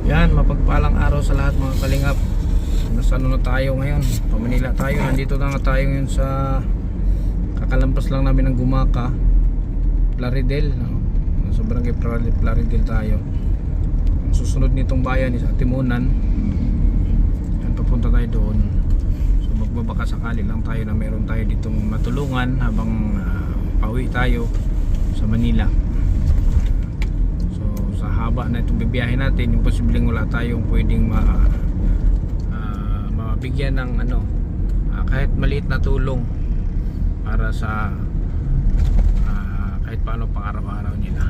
Yan, mapagpalang araw sa lahat mga kalingap. Nasa ano na tayo ngayon? Manila tayo. Nandito na nga tayo ngayon sa kakalampas lang namin ng Gumaka, Plaridel, no? Nasa barangay Plaridel tayo. Ang susunod nitong bayan is Atimunan. Yan, papunta tayo doon. So magbabaka sakali lang tayo na meron tayo ditong matulungan habang pauwi tayo sa Manila. Sa haba na itong bibiyahe natin, yung posibleng wala tayong pwedeng mabigyan ng kahit maliit na tulong para sa kahit paano pang araw-araw nila.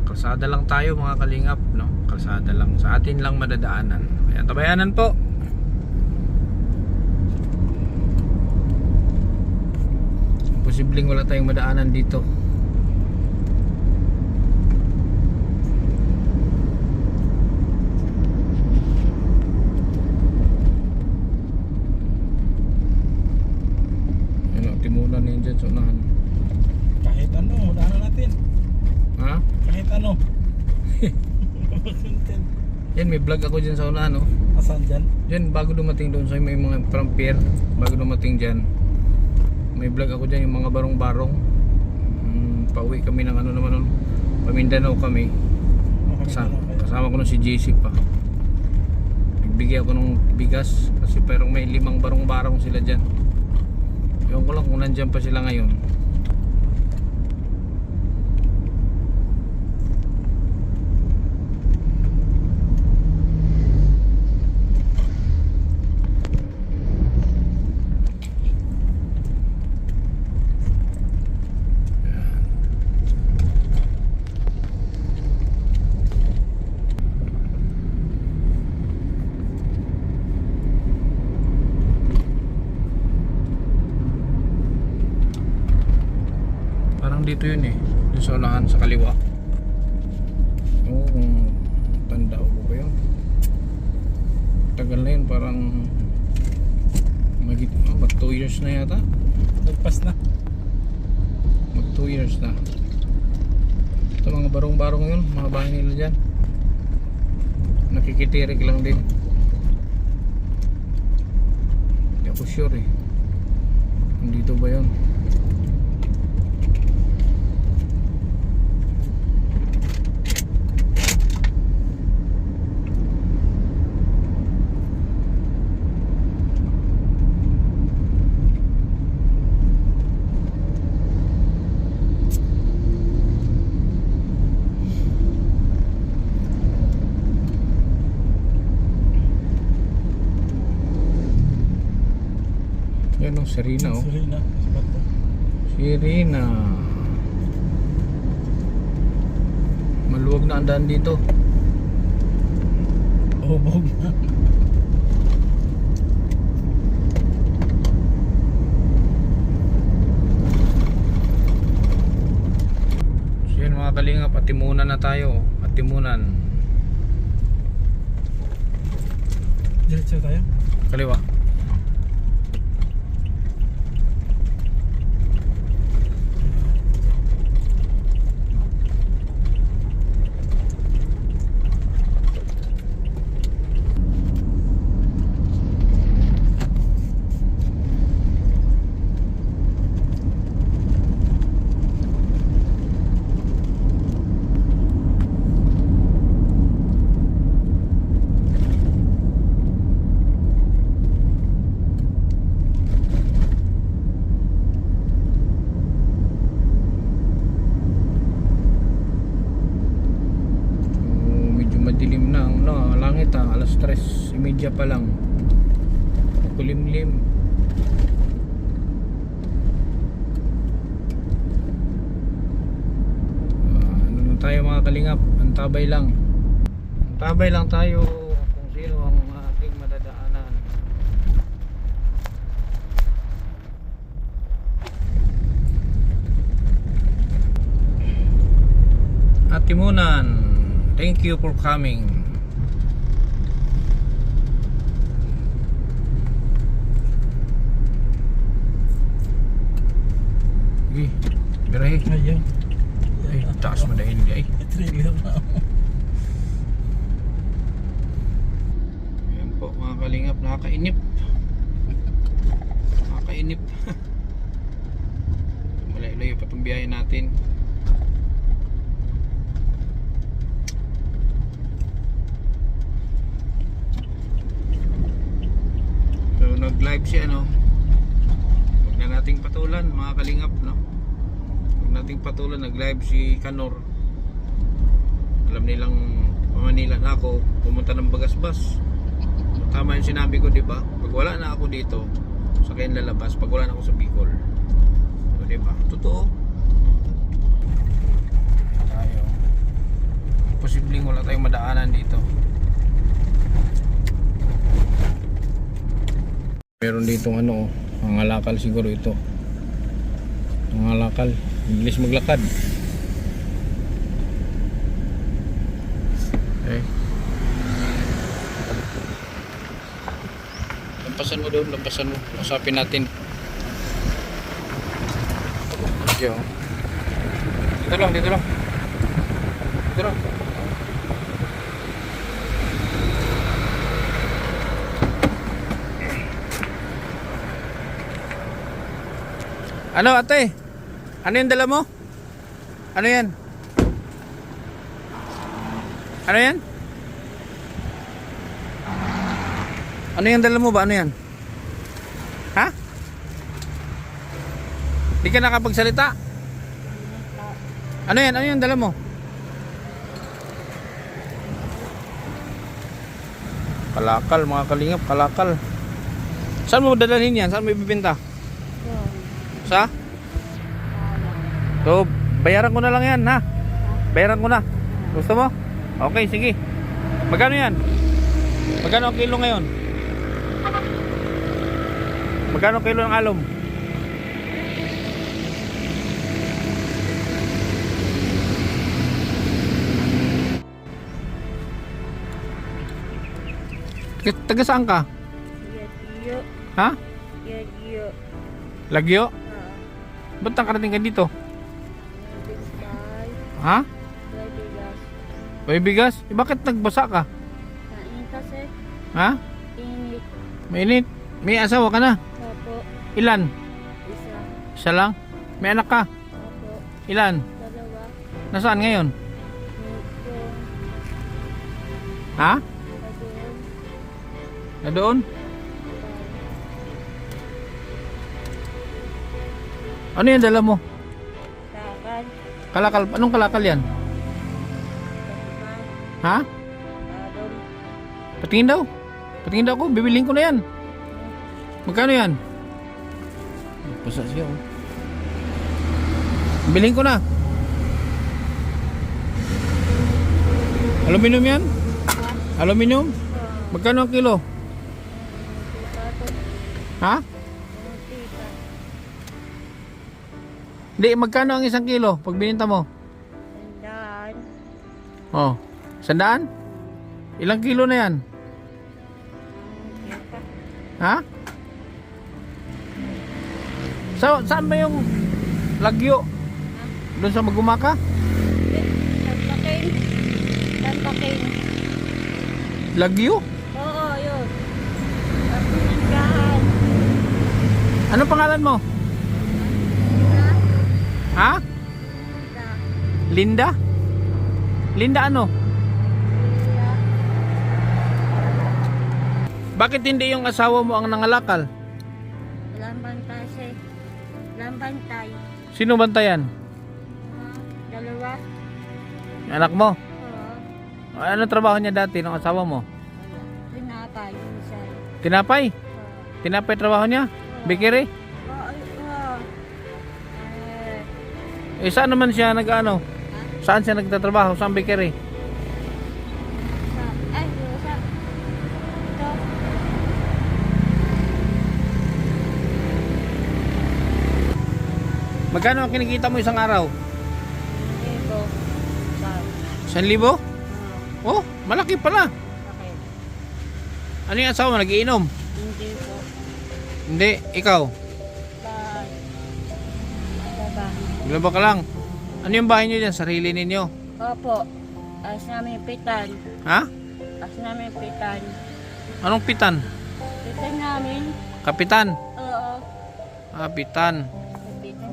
Kalsada lang tayo mga kalingap, no? Kalsada lang, sa atin lang madadaanan. Ayan, tabayanan po. Posibleng wala tayong madaanan dito. Timunan na yun dyan sa unahan. Kahit ano, daanan natin. Ha? Kahit ano. Yan, may vlog ako dyan sa unahan, no? Asan dyan? Dyan, bago dumating doon sa may mga from pier, bago dumating dyan, may vlog ako dyan, yung mga barong-barong. Pauwi kami ng ano naman nun, Pamindanao kami. Kasama ko nun si JC pa. Nagbigay ako ng bigas kasi parang may 5 barong-barong sila dyan. Ewan ko lang kung nandyan pa sila ngayon. Dito yun doon sa unahan sa kaliwa. Oo, kung tanda ko ba yun, tagal na yun, parang mag 2 years na yata. Nagpas na. Mag 2 years na. Ito mga barong-barong yun, mga bahay nila dyan, nakikitirik lang din. Hindi ako sure kung dito ba yun. Yan o, Serena o. Serena. Serena. Maluwag na ang daan dito. Hubog na. So yan mga kalingap, Atimunan na tayo. Atimunan. Diretso tayo? Kaliwa. Dilim na ang langit alas 3:30 pa lang, kulimlim. Ano na tayo mga kalingap, antabay lang tayo kung sino ang ating madadaanan. Atimunan, thank you for coming. Birahe. Ayun. Ay, taas mo na hindi ay. Trigger na. kalingap, nakakainip. Nakakainip. Malayo-layo pa itong biyahe natin. So nag-live siya, no? Huwag na nating patulan mga kalingap, no? Huwag nating patulan, nag-live si Kanor. Alam nilang Manila na ako, pumunta ng Bagasbas. Tama yung sinabi ko, di ba? Pag wala na ako dito, sa kayo lalabas. Pag wala na ako sa Bicol, o, di ba? Totoo. Tayo. Posibleng wala tayong madaanan dito. Meron ditong ano, mangalakal siguro ito. Mangalakal, bilis maglakad. Okay. Lampasan mo doon, lampasan mo. Usapin natin. Yo. Dito lang, dito lang. Dito lang. Ano ate? Ano yung dala mo? Ano yan? Ano yan? Ano yung dala mo ba? Ano yan? Ha? Di ka nakapagsalita? Ano yan? Ano yung dala mo? Kalakal mga kalingap, kalakal. Saan mo dadalhin yan? Saan mo ibibenta? Sa? So, bayaran ko na lang yan, ha? Bayaran ko na. Gusto mo? Okay, sige. Magkano yan? Magkano ang kilo ngayon? Magkano ang kilo ng alom? Taga saan ka? Lagyo. Ha? Lagyo. Lagyo? Ba't nakarating ka dito? Ha? May bigas? Eh, bakit nagbasa ka? Kain kasi. Ha? Init. Mainit? May asawa ka na? Opo. Ilan? Isa. Isa lang? May anak ka? Opo. Ilan? Dalawa. Nasaan ngayon? Dito. Ha? Doon. Na doon? Ano yung dala mo? Takan. Kalakal? Anong kalakal yan? Takan. Ha? Alom. Patingin daw. Patingin daw ako. Bibiling ko na yan. Magkano yan? Pasa siya, oh. Biling ko na. Aluminum yan? Aluminum? Magkano ang kilo? Ha? Hindi, magkano ang isang kilo pag bininta mo? Tandaan. Oh, 100? Ilang kilo na yan? Ha? Saan ba yung lagyo? Doon sa Magumaka? Tampakin. Tampakin. Lagyo? Oo, yun. Tampakin. Ano pangalan mo? Ha? Linda? Linda ano? Bakit hindi yung asawa mo ang nangalakal? Walang bantay siya. Walang bantay. Sino bantayan? Dalawa. Yung anak mo? Oo. Ano trabaho niya dati ng asawa mo? Pinapay. Isa. Tinapay? Oo. Tinapay trabaho niya? Bakery? Oo. Eh saan naman siya nag-ano? Saan siya nagtatrabaho? Saan bakery? Ay, sa. Ito. Magkano ang kinikita mo isang araw? Ito. Sa. 1,000? Oh, malaki pala. Bakit? Ano yung asawa mo? Nagiinom? Hindi po. Hindi, ikaw? Bye. Baba. Glaba ka lang. Ano yung bahay niyo dyan? Sarili ninyo? Opo. As namin pitan. Ha? As namin pitan. Anong pitan? Kapitan namin. Kapitan. Oo. Kapitan. Kapitan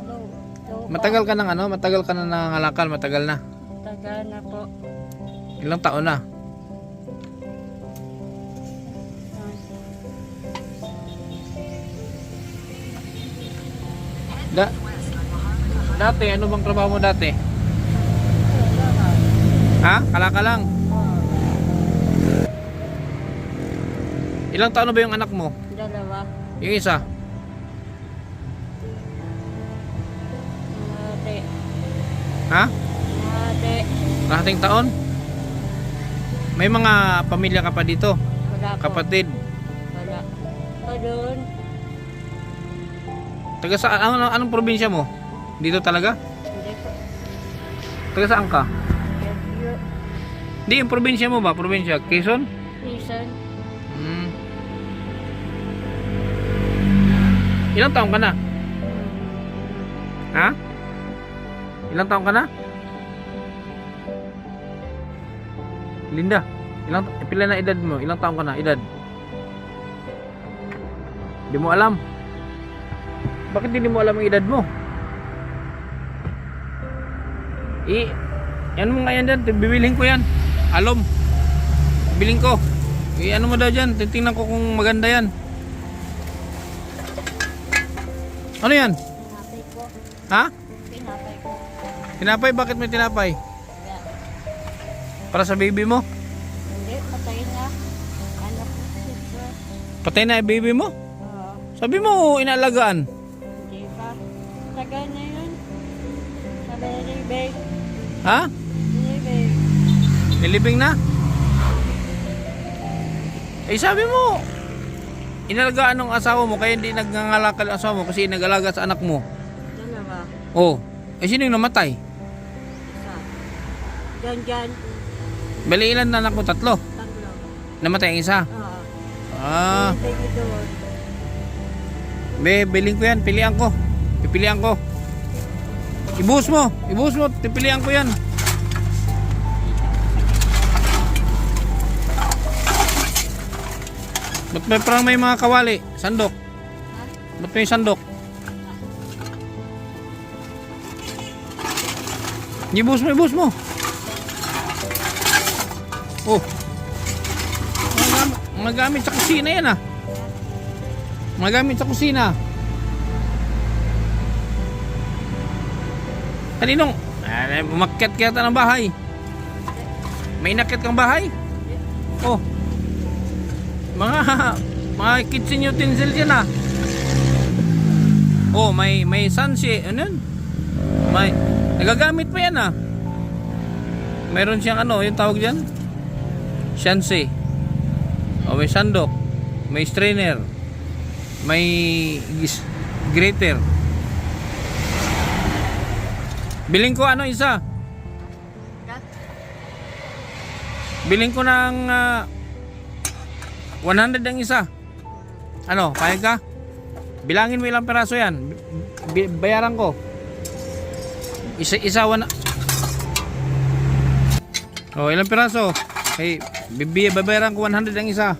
daw. Matagal ka nang ano? Matagal ka na nangangalakal? Matagal na. Tagal na po. Ilang taon na? Dati, ano bang trabaho mo dati? Ha? Kalaka lang. Ilang taon na ba yung anak mo? Dalawa. Yung isa? Ate. Ha? Ate. Kalahating taon? May mga pamilya ka pa dito? Wala po. Kapatid? Wala. O doon. Taga saan? Anong probinsya mo? Dito talaga? Hindi po. Taga saan ka? Yung Hindi, yung probinsya mo ba? Probinsya? Quezon? reason. Hmm. Ilang taon ka na? Ha? Ilang taon ka na? Linda, pila na edad mo? Ilang taon ka na? Edad? Di mo alam? Bakit hindi mo alam ang edad mo? Ano mo nga yan dyan? Bibilhin ko yan. Alom. Bibilhin ko. Ano mo daw dyan? Titingnan ko kung maganda yan. Ano yan? Tinapay ko. Ha? Tinapay ko. Tinapay? Bakit may tinapay? Kaya. Para sa baby mo? Hindi, patay na. Anak ko siya. Patay na yung baby mo? Oo. Sabi mo, inaalagaan. Hindi pa. Tagal na yun. Sabi na Libig. Ha? Libig. Nilibing na? Eh sabi mo, inalagaan ng asawa mo kaya hindi nagngangalakal ang asawa mo kasi nag-alaga sa anak mo. Dalawa. Oh, eh sino yung namatay? Isa. Diyan. Bali ilan na anak mo? 3? Tatlo. Namatay ang isa? Oo. Ah, Libig doon. biling ko yan, pilihan ko. Pipilihan ko. Ibuhos mo, pipilihan ko yan. Ba't may parang may mga kawali? Sandok. Ha? Ba't may sandok? Ibuhos mo. Oh. Mga gamit sa kusina yan ah. Mga gamit sa kusina. Kaninong? Umakyat kaya ng bahay. May inakyat kang bahay? Oh. Mga kitchen utensils yan ah. Oh, may sunshade. Ano yun? May nagagamit pa yan ah. Meron siyang ano, yung tawag diyan? Shanse. Oh, may sandok. May strainer. May grater. Biling ko ano isa? Biling ko ng 100 ang isa. Ano, payag ka? Bilangin mo ilang peraso yan. Bayaran ko. Isa Oh, ilang peraso? Hey, babayaran ko 100 ang isa.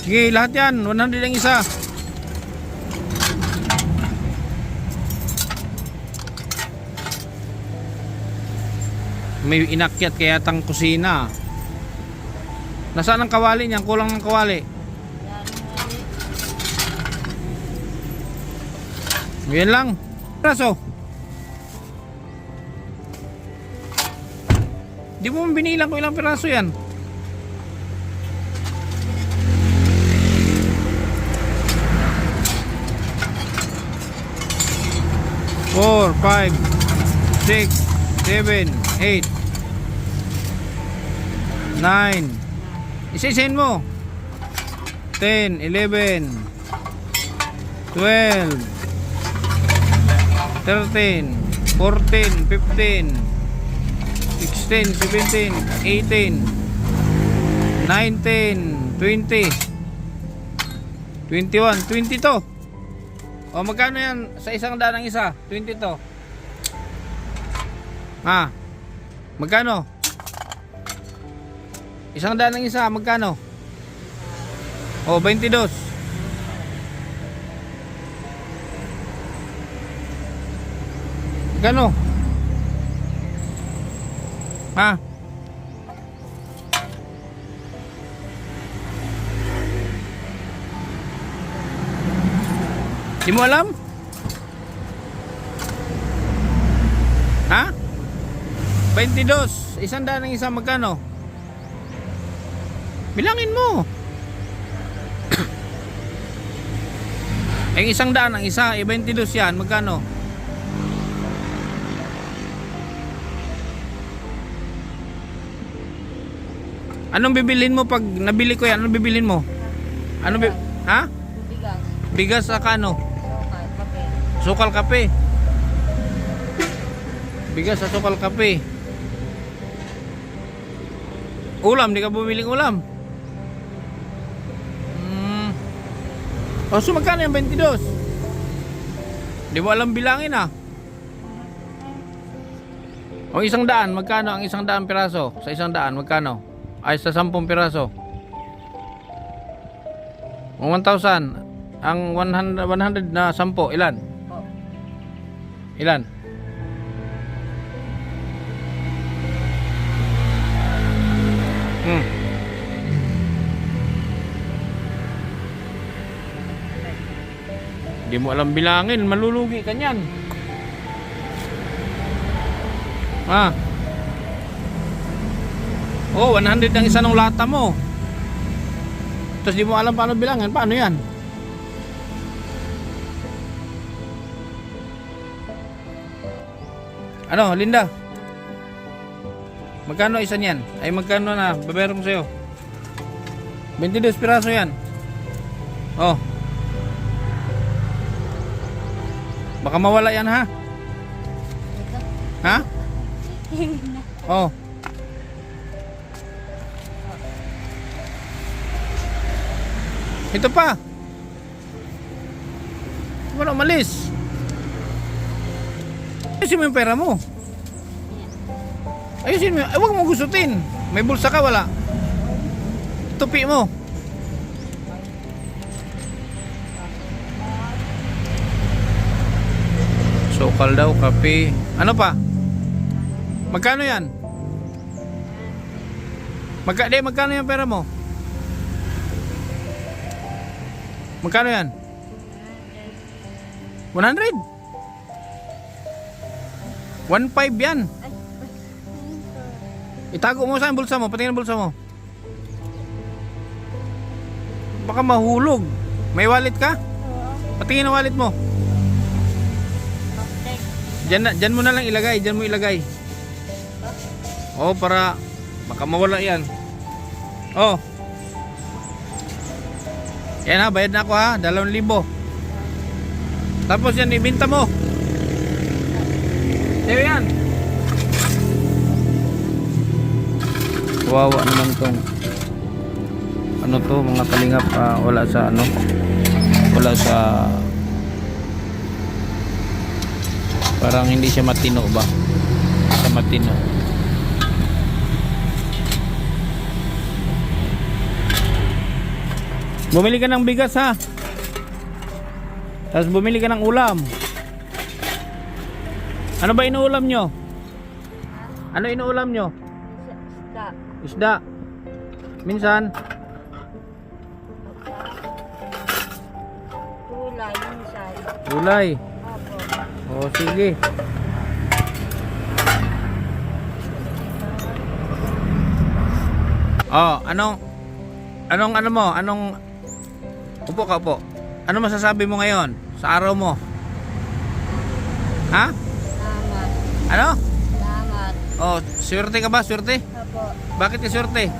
Sige, lahat yan. 100 ang isa. May inakyat kaya tang kusina. Nasaan ang kawali niyan? Kulang ng kawali. Yan lang. Peraso. Di mo binilang ko ilang peraso yan. Four, 5, 6, 7, 8, 9. Isisin mo. 10, 11, 12, 13, 14, 15, 16, 17, 18, 19, 20, 21, 22. O magkano yan sa isang daan ng isa? 22. Ha? Magkano? Isang daan ng isa, magkano? Oh, 22. Magkano? Ha? Di mo alam? Ha? 22. Isang daan ng isa, magkano? Bilangin mo. Ang isang daan ng isa, 22 yan, magkano? Anong bibilhin mo pag nabili ko yan? Anong bibilhin mo? Ha? Bigas. Bigas sa kano? Sukal. Kape. Sukal kape. Bigas sa sukal kape. Ulam, di ka bumiling ulam. O so magkano yung 22? Di mo alam bilangin ah. O isang daan, magkano ang isang daan piraso? Sa isang daan, magkano? Ay sa 10 piraso. O 1,000. Ang 100 na 10, ilan? Oh. Ilan? Di mo alam bilangin, malulugi ka niyan. Ah. Oh, 100 ang isa ng lata mo. Tapos di mo alam paano bilangin, paano yan? Ano, Linda? Magkano isa niyan? Ay magkano na, babayaran ko sa'yo. 22 piraso yan. Oh. Baka mawala yan ha? Ha? Oh. Ito pa. Wala umalis. Ayusin mo yung pera mo. Ayusin mo. Ay, huwag mo gustutin. May bulsa ka, wala. Tupi mo. Sukal daw, kape. Ano pa? Magkano yan? Magkano yung pera mo? Magkano yan? 100? 1.5 yan. Itago mo sa bulsa mo. Patingin ang bulsa mo. Baka mahulog. May wallet ka? Patingin ang wallet mo. Diyan mo na lang ilagay. Diyan mo ilagay. Oh, para baka mawala yan. Oh. Yan ha, bayad na ako ha. 2,000. Tapos yan, ibinta mo. Sa'yo yan. Wawa naman tong ano to, mga kalingap. Wala sa ano. Wala sa, parang hindi siya matino ba? Sa matino. Bumili ka ng bigas ha. Tapos bumili ka ng ulam. Ano ba inuulam nyo? Ano inuulam nyo? Isda. Isda. Minsan Gulay. Minsan. gulay. Opo. O sige. Oh, anong ano mo? Upo ka po. Ano masasabi mo ngayon sa araw mo? Ha? Salamat. Ano? Salamat. Oh, swerte ka ba? Swerte? Opo. Bakit ka swerte?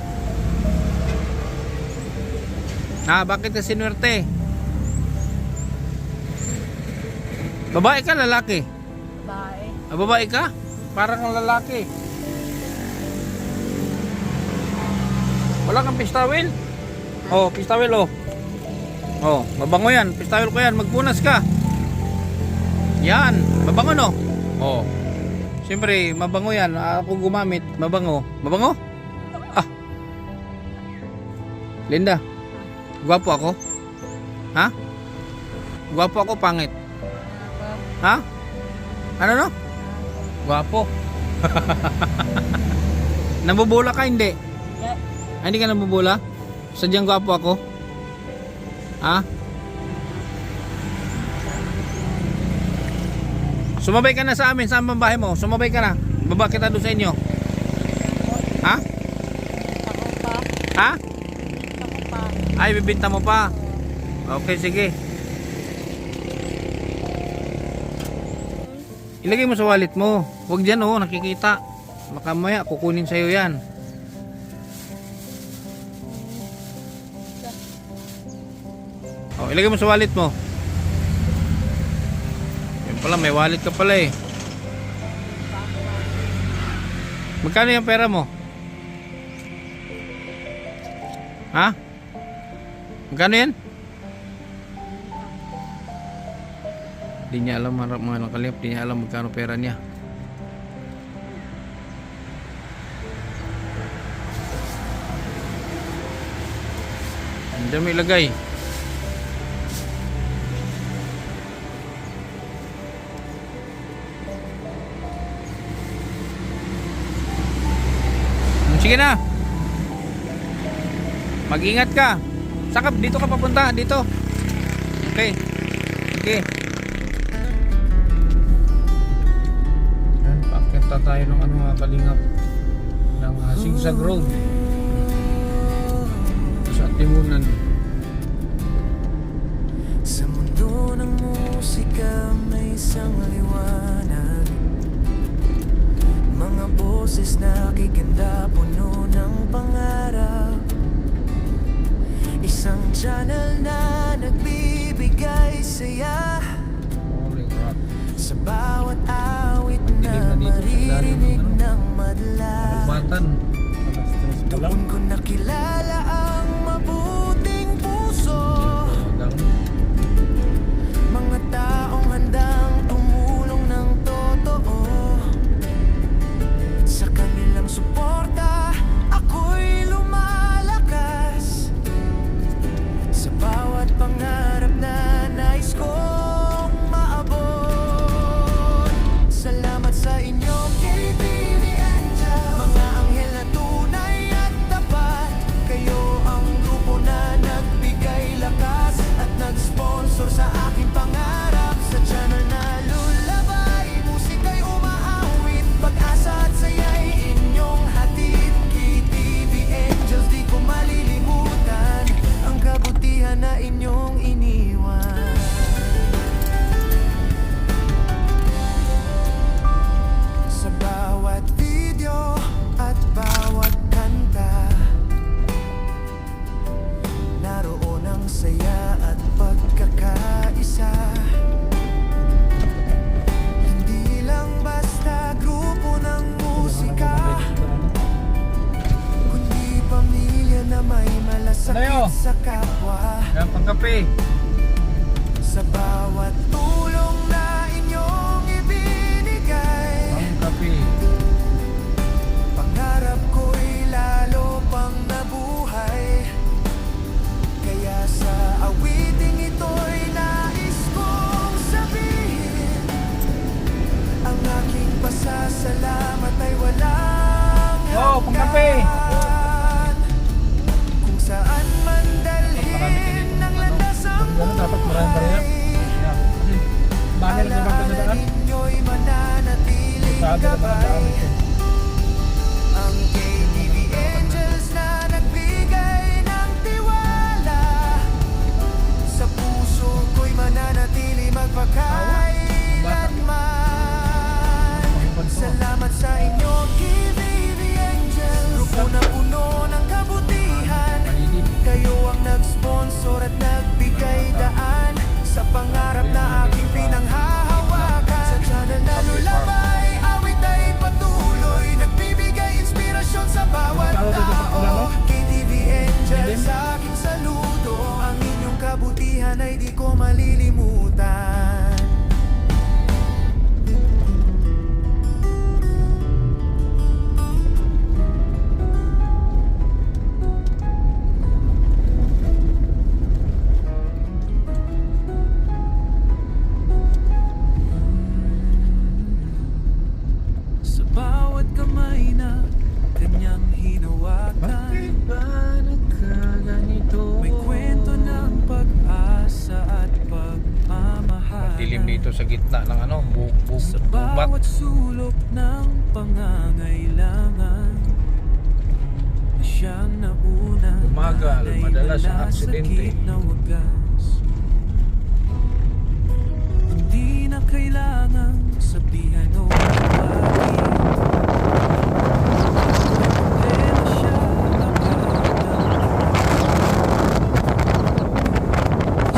Bakit ka sinwerte? Babae ka, lalaki? Babae. Babae ka? Parang kang lalaki. Wala kang pistawil? Oh, pistawil oh. Oh, mabango yan. Pistawil ko yan. Magpunas ka. Yan, mabango no? Oh. Siyempre, mabango yan. Ako gumamit. Mabango. Mabango? Ah. Linda, gwapo ako? Ha? Gwapo ako, pangit? Ha? Ano no? Gwapo. Nabubula ka, hindi? Ay, hindi ka nabubula? Sadyang gwapo ako? Ha? Sumabay ka na sa amin, saan bang bahay mo? Sumabay ka na. Baba kita doon sa inyo. Ha? Ako pa. Ha? Ako pa. Ay, bibinta mo pa. Okay, sige. Ilagay mo sa wallet mo. Huwag dyan oh, nakikita. Baka maya, kukunin sa'yo yan. Oh, ilagay mo sa wallet mo. Yun pala, may wallet ka pala eh. Magkano yung pera mo? Ha? Magkano yan? Di niya alam mga nakalip, di niya alam magkano pera niya. Andiyan mo ilagay. Sige na. Mag-ingat ka. Sakap, dito ka papunta, dito. Okay. Okay. Yan, pakita tayo ng ano mga kalingap ng Zigzag Road sa Timunan. Sa mundo ng musika may isang liwanag, mga boses na kikanda, puno ng pangarap. Isang channel na nagbibigay saya Holy crap. sa bawat awit Dilim na na dito sa ilalim ng maririnig ano, ng madla. Batan. Alas 3 pa lang. Doon ko nakilala ang mabuting puso, mga taong handang tumulong ng totoo. Sa kanilang suporta, ako'y lumalakas. Sa bawat pangarap na nais kong maabot. Salamat sa inyo, KTV Angel, mga anghel na tunay at tapat. Kayo ang grupo na nagbigay lakas at nag-sponsor sa aking pangarap. Sa channel na lulabay, musika'y umaawit, pag-asa at saya'y inyong hatid. KTV Angels, di ko malilimutan ang kabutihan na inyong iniwan. Sa bawat video at bawat kanta, naroon ang saya at pagkakaisa. Hindi lang basta grupo ng musika, kundi pamilya na may Tayo. malasakit sa kapwa. Yan, pangkape. Sa bawat tulong na inyong ibinigay, Pangkape. pangarap ko'y lalo pang nabuhay. Kaya sa awiting ito'y nais kong sabihin, ang aking pasasalamat ay walang Oh, pangkape. hanggan. Kung saan man Marami ka dalhin dito, ang ano? landas ang Ganun dapat marami pa rin yan. buhay, Banner na bang pinadaan? alalahanin nyo'y mananatiling Sabi na parang gabay. daan ito. Ang KTV Angels na nagbigay ng tiwala, sa puso ko'y mananatili magpakailanman. Salamat sa inyo, KTV Angels, grupo na puno ng kabutihan. Kayo ang nag-sponsor at nagbigay daan sa pangarap na aking pinanghahawakan. Sa channel na lulabay, awit ay patuloy, nagbibigay inspirasyon sa bawat tao. KTV Angels, sa aking saludo, ang inyong kabutihan ay di ko malilimutan. dito sa gitna ng ano, Sa bubat. bawat sulok ng pangangailangan, siyang nauna. Umaga, madalas ang aksidente. Sakit na wagas. Hindi na kailangan sabihan o tawagin. Problema siya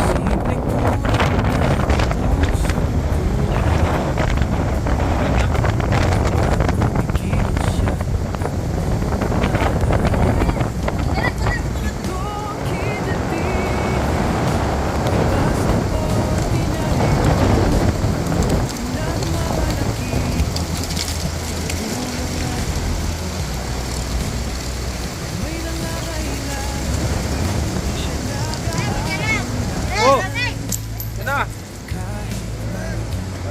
simpleng kulang ng puso. Kumikilos siya. Ito ang kidati. Basta ordinary. Pinagmamalaki. May nangangailangan. Siya nag-aaral. Oh! Yan na! Kahit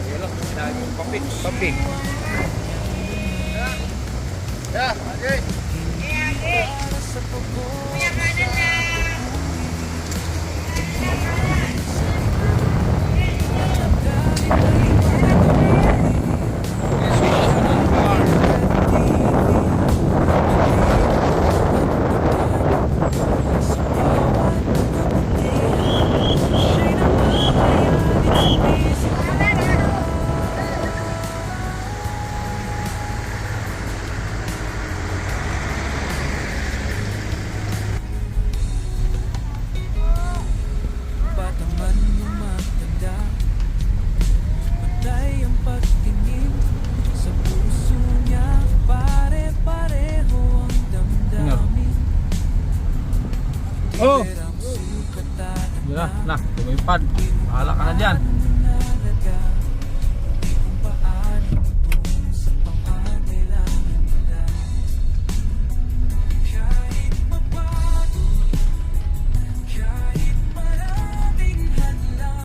Yun lang, sinabi yung papi. Papi. Yeah, okay. para sa pagod. Bata man o matanda, patay ang pagtingin sa puso niya. Pare-pareho ang damdamin. Oh! Pero ang sukatan Yun na, lumipad. Bahala ka na dyan.